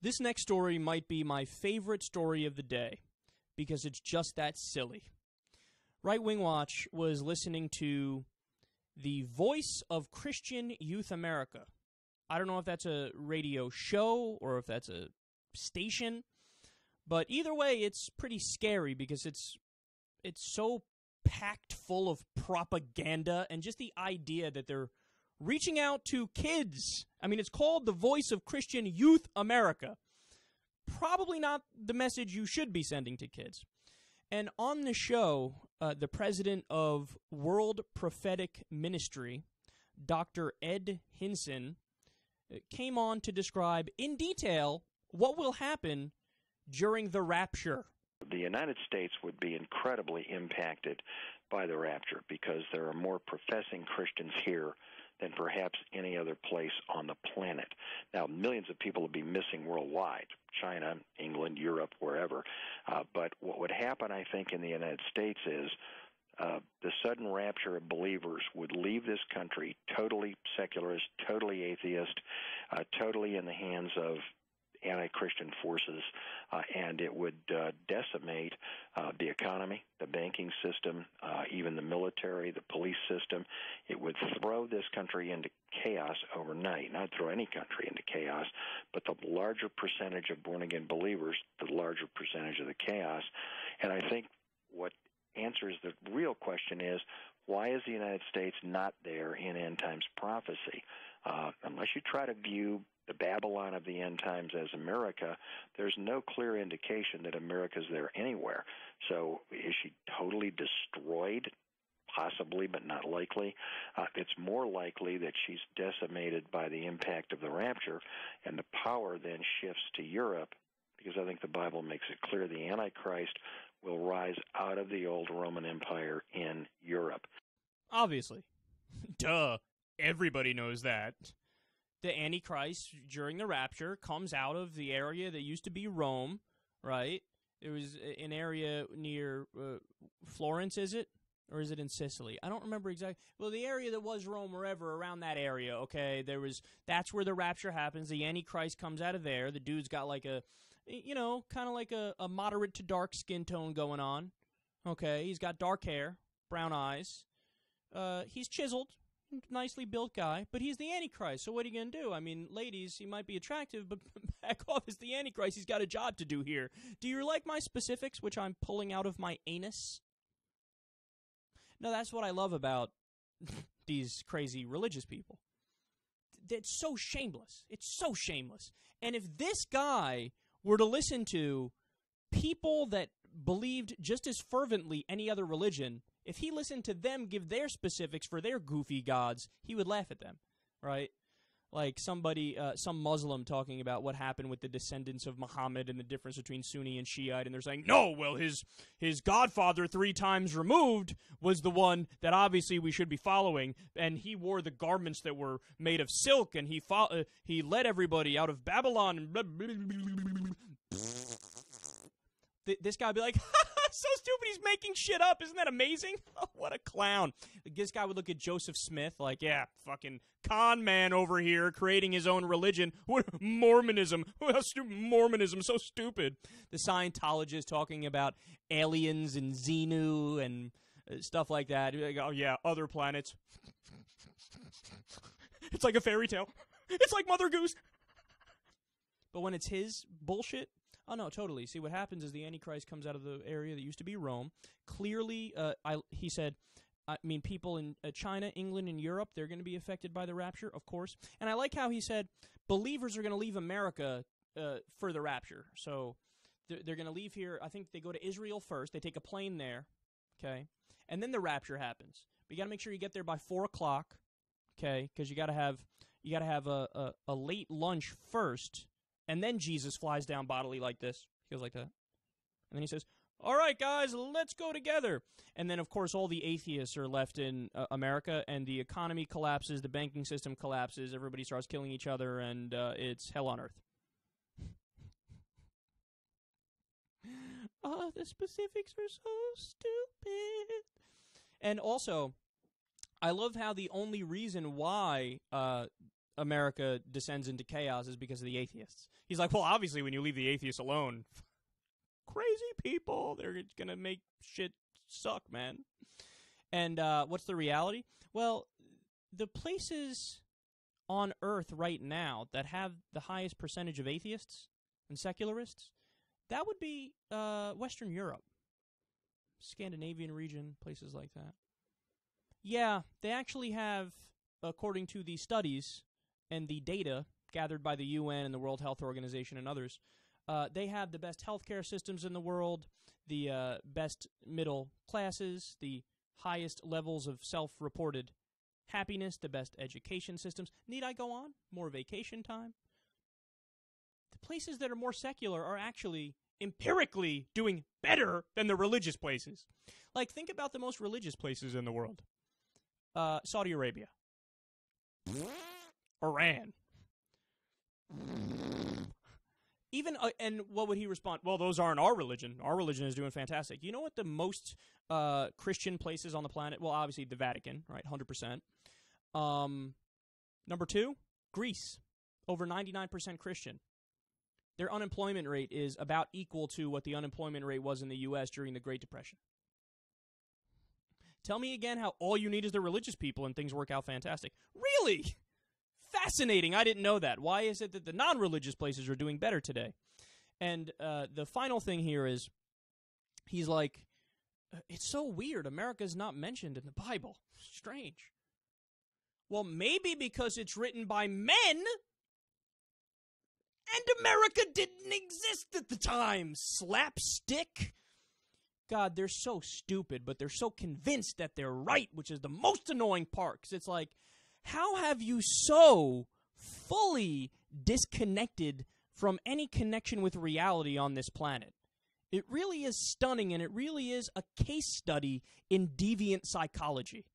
This next story might be my favorite story of the day because it's just that silly. Right Wing Watch was listening to the Voice of Christian Youth America. I don't know if that's a radio show or if that's a station, but either way, it's pretty scary because it's so packed full of propaganda and just the idea that they're reaching out to kids. I mean, it's called the Voice of Christian Youth America. Probably not the message you should be sending to kids. And on the show, the president of World Prophetic Ministry, Dr. Ed Hinson, came on to describe in detail what will happen during the rapture. The United States would be incredibly impacted by the rapture because there are more professing Christians here than perhaps any other place on the planet. Now, millions of people would be missing worldwide, China, England, Europe, wherever. But what would happen, I think, in the United States is the sudden rapture of believers would leave this country totally secularist, totally atheist, totally in the hands of anti-Christian forces, and it would decimate the economy, the banking system, even the military, the police system. It would throw this country into chaos overnight. Not throw any country into chaos, but the larger percentage of born-again believers, the larger percentage of the chaos. And I think what answers the real question is, why is the United States not there in end times prophecy? Unless you try to view the Babylon of the end times as America, there's no clear indication that America's there anywhere. So is she totally destroyed? Possibly, but not likely. It's more likely that she's decimated by the impact of the rapture, and the power then shifts to Europe, because I think the Bible makes it clear the Antichrist will rise out of the old Roman Empire in Europe. Obviously. Duh. Everybody knows that. The Antichrist, during the rapture, comes out of the area that used to be Rome, right? It was an area near Florence, is it? Or is it in Sicily? I don't remember exactly. Well, the area that was Rome, wherever, around that area, okay? That's where the rapture happens. The Antichrist comes out of there. The dude's got like a, kind of like a moderate to dark skin tone going on, okay? He's got dark hair, brown eyes. He's chiseled. Nicely built guy, but he's the Antichrist, so what are you going to do? I mean, ladies, he might be attractive, but back off, it's the Antichrist. He's got a job to do here. Do you like my specifics, which I'm pulling out of my anus? No, that's what I love about these crazy religious people. It's so shameless. It's so shameless. And if this guy were to listen to people that believed just as fervently any other religion, if he listened to them give their specifics for their goofy gods, he would laugh at them, right? Like somebody, some Muslim talking about what happened with the descendants of Muhammad and the difference between Sunni and Shiite, and they're saying, no, well, his godfather 3 times removed was the one that obviously we should be following, and he wore the garments that were made of silk, and he led everybody out of Babylon, and blah, blah, blah, blah, blah. This guy would be like, so stupid, he's making shit up. Isn't that amazing? Oh, what a clown. This guy would look at Joseph Smith like, yeah, fucking con man over here creating his own religion. What Mormonism. Mormonism, so stupid. The Scientologist talking about aliens and Xenu and stuff like that. Like, oh, yeah, other planets. It's like a fairy tale. It's like Mother Goose. But when it's his bullshit, oh, no, totally. See, what happens is the Antichrist comes out of the area that used to be Rome. Clearly, he said, I mean, people in China, England, and Europe, they're going to be affected by the rapture, of course. And I like how he said believers are going to leave America for the rapture. So they're going to leave here. I think they go to Israel first. They take a plane there, okay? And then the rapture happens. But you got to make sure you get there by 4 o'clock, okay? Because you got to have a late lunch first. And then Jesus flies down bodily like this. He goes like that. And then he says, all right, guys, let's go together. And then, of course, all the atheists are left in America, and the economy collapses, the banking system collapses, everybody starts killing each other, and it's hell on earth. Oh, the specifics are so stupid. And also, I love how the only reason why America descends into chaos is because of the atheists. He's like, well, obviously when you leave the atheists alone, crazy people, they're going to make shit suck, man. And what's the reality? Well, the places on Earth right now that have the highest percentage of atheists and secularists, that would be Western Europe, Scandinavian region, places like that. Yeah, they actually have, according to the studies and the data gathered by the UN and the World Health Organization and others, they have the best healthcare systems in the world, the best middle classes, the highest levels of self-reported happiness, the best education systems. Need I go on? More vacation time? The places that are more secular are actually empirically doing better than the religious places. Like, think about the most religious places in the world. Saudi Arabia. Iran. Even, and what would he respond? Well, those aren't our religion. Our religion is doing fantastic. You know what the most Christian places on the planet? Well, obviously the Vatican, right? 100%. Number 2, Greece. Over 99% Christian. Their unemployment rate is about equal to what the unemployment rate was in the U.S. during the Great Depression. Tell me again how all you need is the religious people and things work out fantastic. Really? Fascinating. I didn't know that. Why is it that the non-religious places are doing better today? And the final thing here is, he's like, it's so weird. America's not mentioned in the Bible. Strange. Well, maybe because it's written by men, and America didn't exist at the time. Slapstick. God, they're so stupid, but they're so convinced that they're right, which is the most annoying part. Because it's like, how have you so fully disconnected from any connection with reality on this planet? It really is stunning, and it really is a case study in deviant psychology.